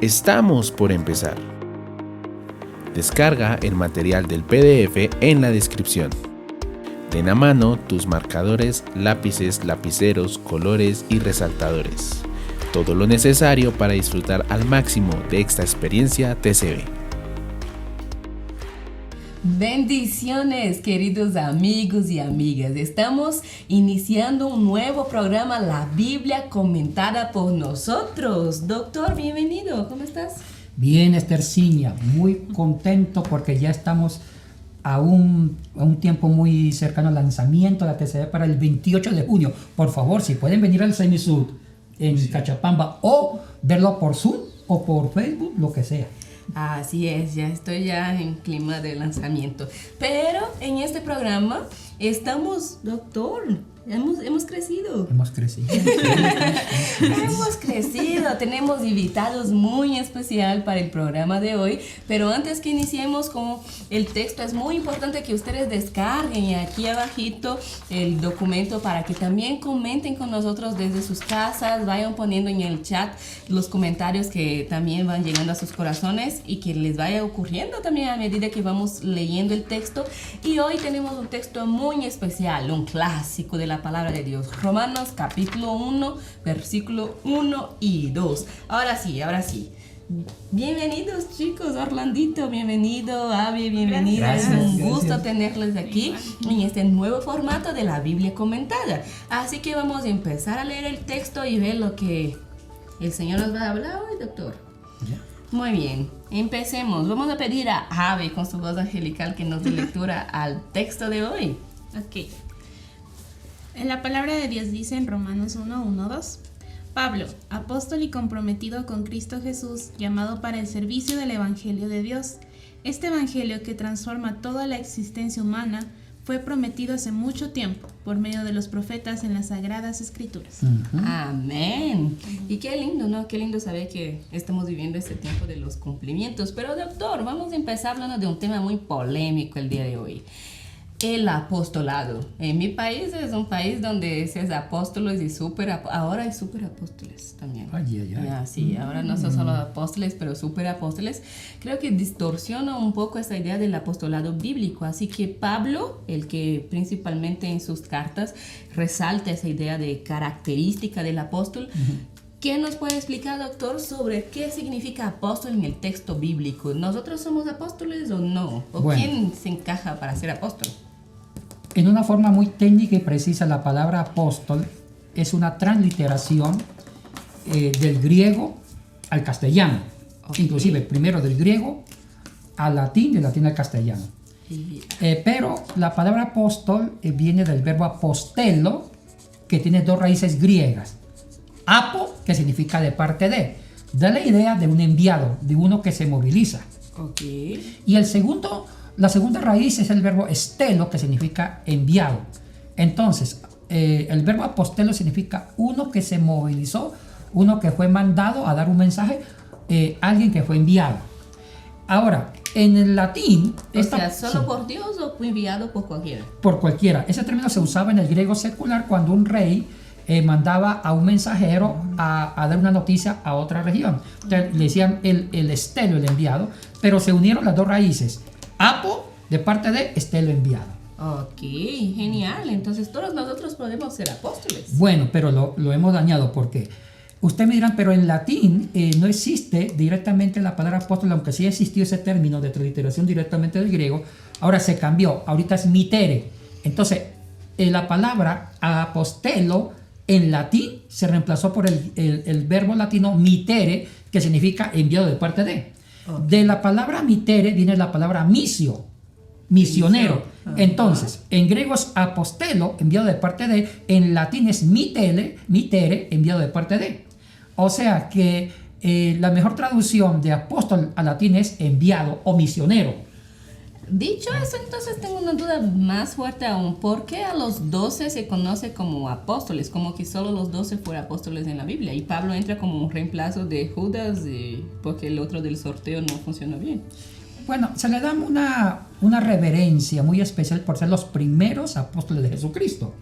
Estamos por empezar. Descarga el material del PDF en la descripción. Ten a mano tus marcadores, lápices, lapiceros, colores y resaltadores. Todo lo necesario para disfrutar al máximo de esta experiencia TCB. Bendiciones, queridos amigos y amigas. Estamos iniciando un nuevo programa, La Biblia comentada por nosotros. Doctor, bienvenido. ¿Cómo estás? Bien, Estercinia. Muy contento porque ya estamos a un tiempo muy cercano al lanzamiento de la TCB para el 28 de junio. Por favor, si pueden venir al Semisud en Cachapamba o verlo por Zoom o por Facebook, lo que sea. Así es, ya estoy en clima de lanzamiento. Pero en este programa estamos, doctor, hemos crecido. Hemos crecido. Hemos crecido, tenemos invitados muy especial para el programa de hoy, pero antes que iniciemos con el texto es muy importante que ustedes descarguen aquí abajito el documento para que también comenten con nosotros desde sus casas, vayan poniendo en el chat los comentarios que también van llegando a sus corazones y que les vaya ocurriendo también a medida que vamos leyendo el texto. Y hoy tenemos un texto muy especial, un clásico de la palabra de Dios, Romanos capítulo 1, versículo 1 y 2. Ahora sí. Bienvenidos, chicos. Orlandito, bienvenido. Avi, bienvenida. Es un gusto tenerles aquí en este nuevo formato de la Biblia comentada. Así que vamos a empezar a leer el texto y ver lo que el Señor nos va a hablar hoy, doctor. Muy bien, empecemos. Vamos a pedir a Avi con su voz angelical que nos dé lectura al texto de hoy. Ok. En la palabra de Dios dice en Romanos 1:1-2: Pablo, apóstol y comprometido con Cristo Jesús, llamado para el servicio del Evangelio de Dios. Este Evangelio que transforma toda la existencia humana fue prometido hace mucho tiempo por medio de los profetas en las Sagradas Escrituras. Amén. Y qué lindo, ¿no? Qué lindo saber que estamos viviendo este tiempo de los cumplimientos. Pero doctor, vamos a empezar hablando de un tema muy polémico el día de hoy. El apostolado. En mi país es un país donde se es apóstoles y ahora hay superapóstoles también. Sí, ahora no son solo apóstoles, pero superapóstoles. Creo que distorsiona un poco esa idea del apostolado bíblico. Así que Pablo, el que principalmente en sus cartas resalta esa idea de característica del apóstol, ¿qué nos puede explicar, doctor, sobre qué significa apóstol en el texto bíblico? ¿Nosotros somos apóstoles o no? ¿O quién se encaja para ser apóstol? En una forma muy técnica y precisa, la palabra apóstol es una transliteración del griego al castellano. Okay. Inclusive, primero del griego al latín, del latín al castellano. Pero la palabra apóstol viene del verbo apostelo, que tiene dos raíces griegas. Apo, que significa de parte de. Da la idea de un enviado, de uno que se moviliza. Okay. Y la segunda raíz es el verbo estelo, que significa enviado. Entonces, el verbo apostelo significa uno que se movilizó, uno que fue mandado a dar un mensaje, alguien que fue enviado. Ahora, en el latín... ¿Solo por Dios o fue enviado por cualquiera? Por cualquiera. Ese término se usaba en el griego secular cuando un rey mandaba a un mensajero a dar una noticia a otra región. Entonces, le decían el estelo, el enviado, pero se unieron las dos raíces. Apo, de parte de, estelo, enviado. Ok, genial. Entonces todos nosotros podemos ser apóstoles. Bueno, pero lo hemos dañado porque ustedes me dirán, pero en latín no existe directamente la palabra apóstol, aunque sí existió ese término de transliteración directamente del griego. Ahora se cambió, ahorita es mitere. Entonces, la palabra apostelo en latín se reemplazó por el verbo latino mitere, que significa enviado de parte de. Okay. De la palabra mitere viene la palabra misio, misionero. Entonces, en griego es apostelo, enviado de parte de. En latín es mitere, enviado de parte de. O sea que la mejor traducción de apóstol al latín es enviado o misionero. Dicho eso, entonces tengo una duda más fuerte aún. ¿Por qué a los 12 se conoce como apóstoles? Como que solo los 12 fueron apóstoles en la Biblia. Y Pablo entra como un reemplazo de Judas porque el otro del sorteo no funcionó bien. Bueno, se le da una reverencia muy especial por ser los primeros apóstoles de Jesucristo.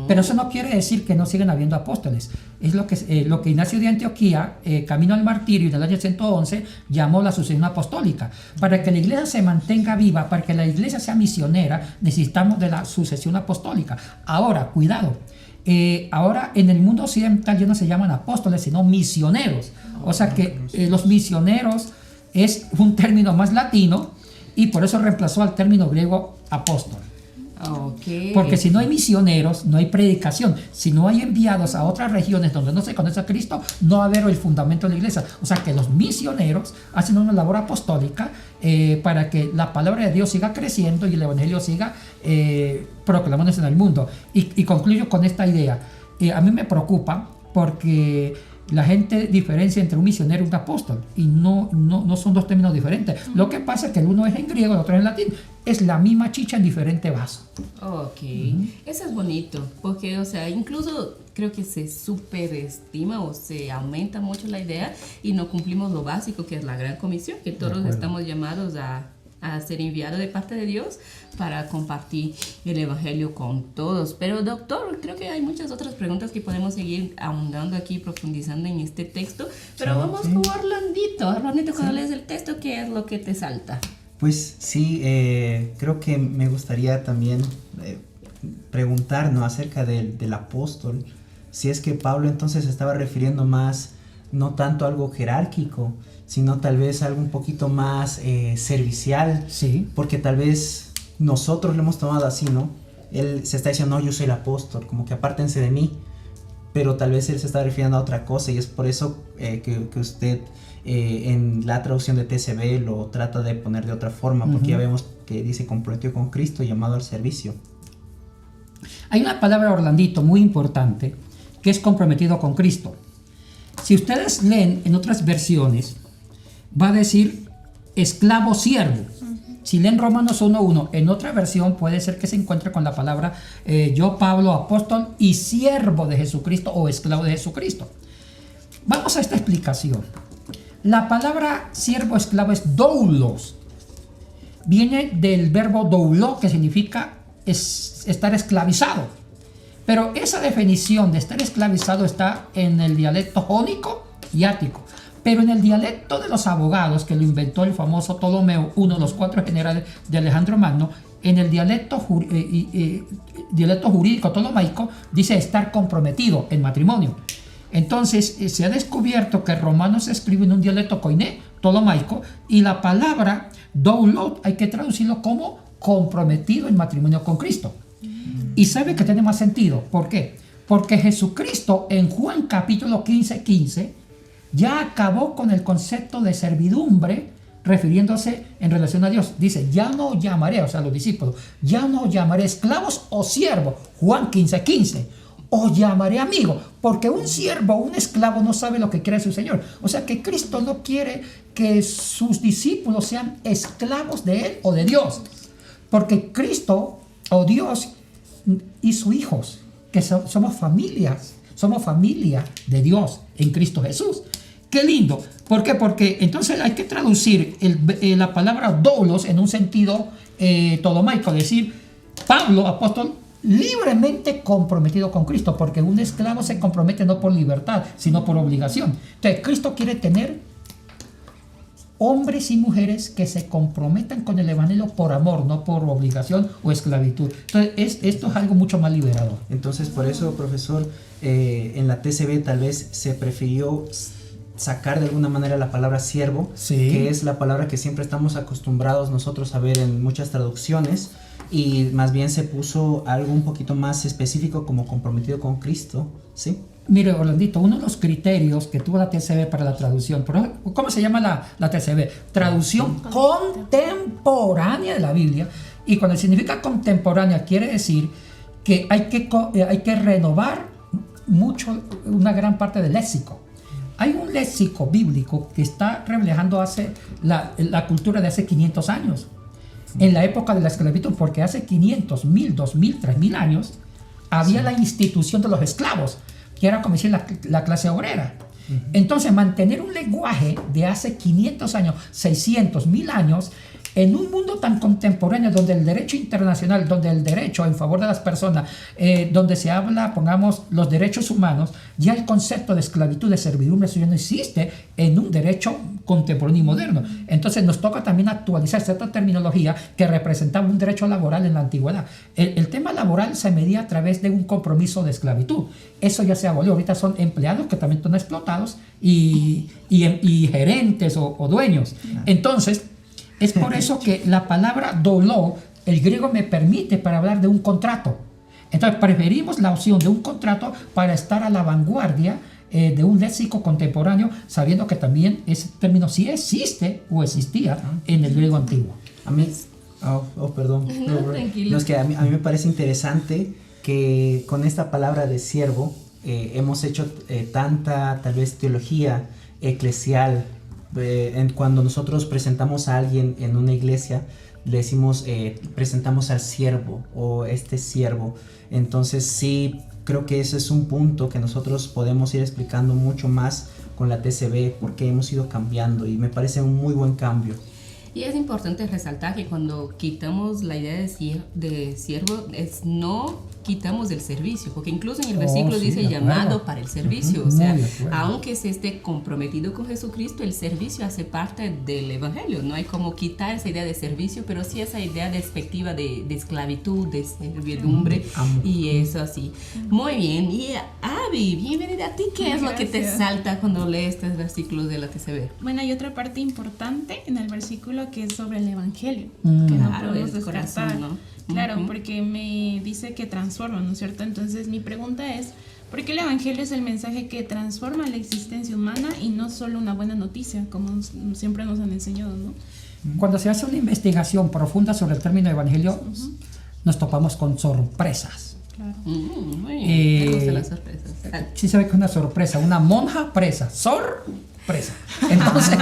Pero eso no quiere decir que no sigan habiendo apóstoles. Es lo que Ignacio de Antioquía, camino al martirio en el año 111, llamó la sucesión apostólica. Para que la iglesia se mantenga viva, para que la iglesia sea misionera, necesitamos de la sucesión apostólica. Ahora, cuidado. Ahora en el mundo occidental ya no se llaman apóstoles, sino misioneros. O sea que los misioneros es un término más latino y por eso reemplazó al término griego apóstol. Okay. Porque si no hay misioneros, no hay predicación. Si no hay enviados a otras regiones donde no se conoce a Cristo, no va a haber el fundamento de la iglesia. O sea que los misioneros hacen una labor apostólica para que la palabra de Dios siga creciendo y el evangelio siga proclamándose en el mundo. Y concluyo con esta idea. A mí me preocupa porque la gente diferencia entre un misionero y un apóstol y no son dos términos diferentes. Lo que pasa es que el uno es en griego y el otro es en latín. Es la misma chicha en diferente vaso. Ok, eso es bonito, porque, o sea, incluso creo que se superestima o se aumenta mucho la idea y no cumplimos lo básico, que es la gran comisión, que todos estamos llamados a ser enviados de parte de Dios para compartir el evangelio con todos. Pero doctor, creo que hay muchas otras preguntas que podemos seguir ahondando aquí, profundizando en este texto, pero vamos con Orlandito. Orlandito, cuando lees el texto, ¿qué es lo que te salta? Pues sí, creo que me gustaría también preguntar, ¿no?, acerca del apóstol, si es que Pablo entonces estaba refiriendo más, no tanto a algo jerárquico, sino tal vez algo un poquito más servicial, Sí. porque tal vez nosotros lo hemos tomado así, ¿no? Él se está diciendo, no, yo soy el apóstol, como que apártense de mí, pero tal vez él se está refiriendo a otra cosa y es por eso que usted en la traducción de TCB lo trata de poner de otra forma, porque ya vemos que dice comprometido con Cristo, llamado al servicio. Hay una palabra, Orlandito, muy importante, que es comprometido con Cristo. Si ustedes leen en otras versiones, va a decir esclavo siervo. Si leen Romanos 1:1, en otra versión puede ser que se encuentre con la palabra yo, Pablo, apóstol y siervo de Jesucristo o esclavo de Jesucristo. Vamos a esta explicación. La palabra siervo esclavo es doulos. Viene del verbo doulo, que significa estar esclavizado. Pero esa definición de estar esclavizado está en el dialecto jónico y ático. Pero en el dialecto de los abogados, que lo inventó el famoso Ptolomeo, uno de los 4 generales de Alejandro Magno, en el dialecto jurídico ptolomaico dice estar comprometido en matrimonio. Entonces se ha descubierto que el romano se escribe en un dialecto koiné ptolomaico y la palabra doulot hay que traducirlo como comprometido en matrimonio con Cristo. Y sabe que tiene más sentido. ¿Por qué? Porque Jesucristo en Juan capítulo 15 ya acabó con el concepto de servidumbre, refiriéndose en relación a Dios. Dice, ya no llamaré, o sea, los discípulos, ya no llamaré esclavos o siervos, Juan 15, o llamaré amigo, porque un siervo o un esclavo no sabe lo que quiere su Señor. O sea que Cristo no quiere que sus discípulos sean esclavos de Él o de Dios, porque Cristo o Dios hizo hijos, que somos familia de Dios en Cristo Jesús. ¡Qué lindo! ¿Por qué? Porque entonces hay que traducir la palabra doulos en un sentido ptolomaico, es decir, Pablo, apóstol, libremente comprometido con Cristo, porque un esclavo se compromete no por libertad, sino por obligación. Entonces, Cristo quiere tener hombres y mujeres que se comprometan con el evangelio por amor, no por obligación o esclavitud. Entonces, esto es algo mucho más liberador. Entonces, por eso, profesor, en la TCB tal vez se prefirió sacar de alguna manera la palabra siervo, Sí. que es la palabra que siempre estamos acostumbrados nosotros a ver en muchas traducciones, y más bien se puso algo un poquito más específico como comprometido con Cristo, ¿sí? Mire, Orlandito, uno de los criterios que tuvo la TCB para la traducción, ¿cómo se llama la TCB? Traducción contemporánea de la Biblia. Y cuando significa contemporánea quiere decir que hay que renovar una gran parte del léxico. Hay un léxico bíblico que está reflejando la cultura de hace 500 años. En la época de la esclavitud, porque hace 500, 1000, 2000, 3000 años había la institución de los esclavos, que era como decir la clase obrera. Entonces, mantener un lenguaje de hace 500 años, 600, 1000 años, en un mundo tan contemporáneo donde el derecho internacional, donde el derecho en favor de las personas, donde se habla, pongamos, los derechos humanos, ya el concepto de esclavitud, de servidumbre, eso ya no existe en un derecho contemporáneo y moderno. Entonces nos toca también actualizar cierta terminología que representaba un derecho laboral en la antigüedad. El tema laboral se medía a través de un compromiso de esclavitud. Eso ya se abolió. Ahorita son empleados que también son explotados y gerentes o dueños. Entonces, es por eso que la palabra doló, el griego me permite para hablar de un contrato. Entonces preferimos la opción de un contrato para estar a la vanguardia de un léxico contemporáneo, sabiendo que también ese término sí existe o existía en el griego antiguo. A mí, perdón. No, tranquilo. No, es que a mí me parece interesante que con esta palabra de siervo hemos hecho tanta, tal vez, teología eclesial. Cuando nosotros presentamos a alguien en una iglesia, le decimos presentamos al siervo o este siervo. Entonces sí, creo que ese es un punto que nosotros podemos ir explicando mucho más con la TCB, porque hemos ido cambiando y me parece un muy buen cambio. Y es importante resaltar que cuando quitamos la idea de siervo, no quitamos el servicio, porque incluso en el versículo sí, dice llamado para el servicio, o sea, aunque se esté comprometido con Jesucristo, el servicio hace parte del evangelio. No hay como quitar esa idea de servicio, pero sí esa idea despectiva de esclavitud, de servidumbre, y eso así. Muy bien. Y Abby, bienvenida a ti. ¿Qué es lo que te salta cuando lees estos versículos de la TCB? Bueno, hay otra parte importante en el versículo que es sobre el evangelio, que no podemos descartar. Corazón, ¿no? Claro, porque me dice que transforma, ¿no es cierto? Entonces mi pregunta es, ¿por qué el evangelio es el mensaje que transforma la existencia humana y no solo una buena noticia, como siempre nos han enseñado, ¿no? Cuando se hace una investigación profunda sobre el término evangelio, nos topamos con sorpresas. Claro. Muy bien, me gustan las sorpresas. Sí se ve que es una sorpresa, una monja presa, sorpresa. Entonces,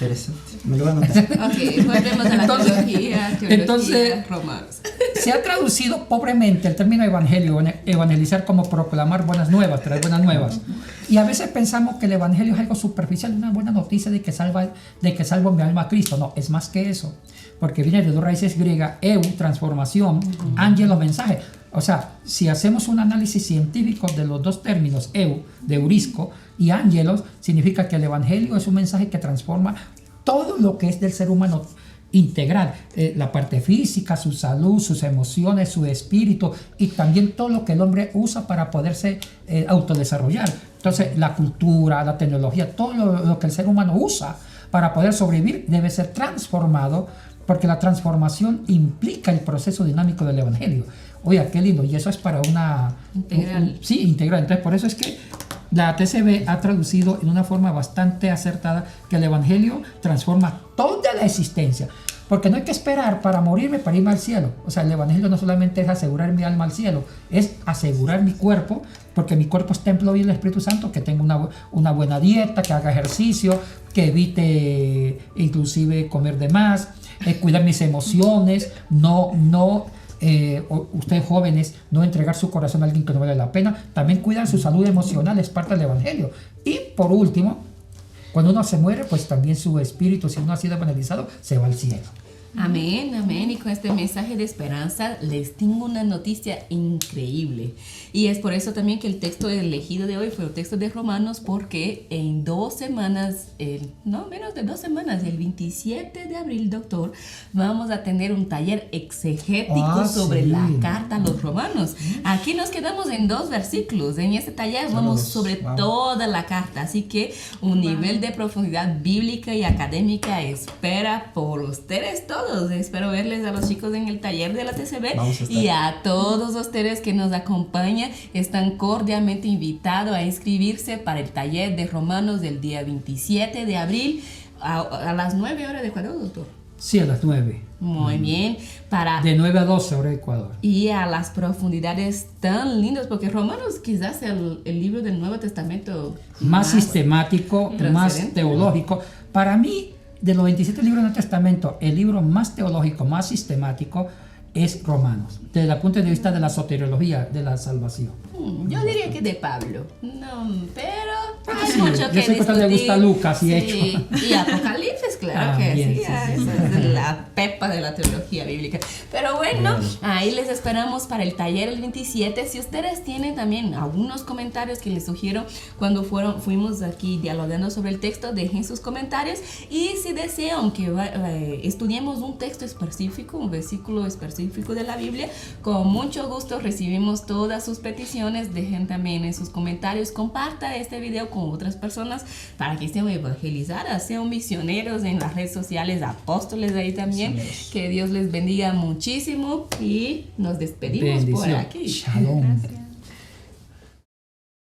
Interesante, me lo voy a anotar. Ok, volvemos a la teología romanos. Se ha traducido pobremente el término evangelio, evangelizar, como proclamar buenas nuevas, traer buenas nuevas. Y a veces pensamos que el evangelio es algo superficial, una buena noticia de que salvo mi alma a Cristo. No, es más que eso, porque viene de dos raíces griegas, eu, transformación, ángelo, mensaje. O sea, si hacemos un análisis científico de los dos términos, eu, de eurisco, y ángelos, significa que el evangelio es un mensaje que transforma todo lo que es del ser humano integral, la parte física, su salud, sus emociones, su espíritu, y también todo lo que el hombre usa para poderse autodesarrollar. Entonces, la cultura, la tecnología, todo lo que el ser humano usa para poder sobrevivir debe ser transformado, porque la transformación implica el proceso dinámico del evangelio. Oiga, qué lindo, y eso es para una... Integral. Sí, integral. Entonces, por eso es que la TCB ha traducido en una forma bastante acertada que el evangelio transforma toda la existencia. Porque no hay que esperar para morirme para irme al cielo. O sea, el evangelio no solamente es asegurar mi alma al cielo, es asegurar mi cuerpo, porque mi cuerpo es templo del Espíritu Santo, que tenga una buena dieta, que haga ejercicio, que evite inclusive comer de más, cuidar mis emociones, ustedes jóvenes, no entregar su corazón a alguien que no vale la pena. También cuidar su salud emocional, es parte del evangelio. Y por último, cuando uno se muere, pues también su espíritu, si uno ha sido evangelizado, se va al cielo. Amén, amén. Y con este mensaje de esperanza les tengo una noticia increíble. Y es por eso también que el texto elegido de hoy fue el texto de Romanos, porque en 2 semanas, no menos de 2 semanas, el 27 de abril, doctor, vamos a tener un taller exegético sobre la carta a los romanos. Aquí nos quedamos en 2 versículos. En este taller vamos sobre toda la carta. Así que un nivel de profundidad bíblica y académica espera por ustedes todos. Espero verles a los chicos en el taller de la TCB, y a todos ustedes que nos acompañan están cordialmente invitados a inscribirse para el taller de Romanos del día 27 de abril a las 9 horas de Ecuador, doctor. Sí, a las 9. Muy bien. De 9 a 12 horas de Ecuador. Y a las profundidades tan lindas, porque Romanos quizás es el libro del Nuevo Testamento más sistemático, más teológico. Para mí, de los 27 libros del Testamento, el libro más teológico, más sistemático es Romanos, desde el punto de vista de la soteriología, de la salvación. Yo diría que de Pablo. No, pero Hay Sí, mucho yo que sé que a usted le discutir. gusta Lucas y Sí, Hechos. y Apocalipsis, claro Ah, que bien, sí, sí, ah, sí. esa es la pepa de la teología bíblica. Pero bueno, ahí les esperamos para el taller el 27. Si ustedes tienen también algunos comentarios que les sugiero cuando fuimos aquí dialogando sobre el texto, dejen sus comentarios. Y si desean que estudiemos un texto específico, un versículo específico de la Biblia, con mucho gusto recibimos todas sus peticiones. Dejen también en sus comentarios, comparta este video con otras personas para que sean evangelizadas, sean misioneros en las redes sociales, apóstoles ahí también. Que Dios les bendiga muchísimo y nos despedimos por Bendición. aquí. Shalom. Gracias.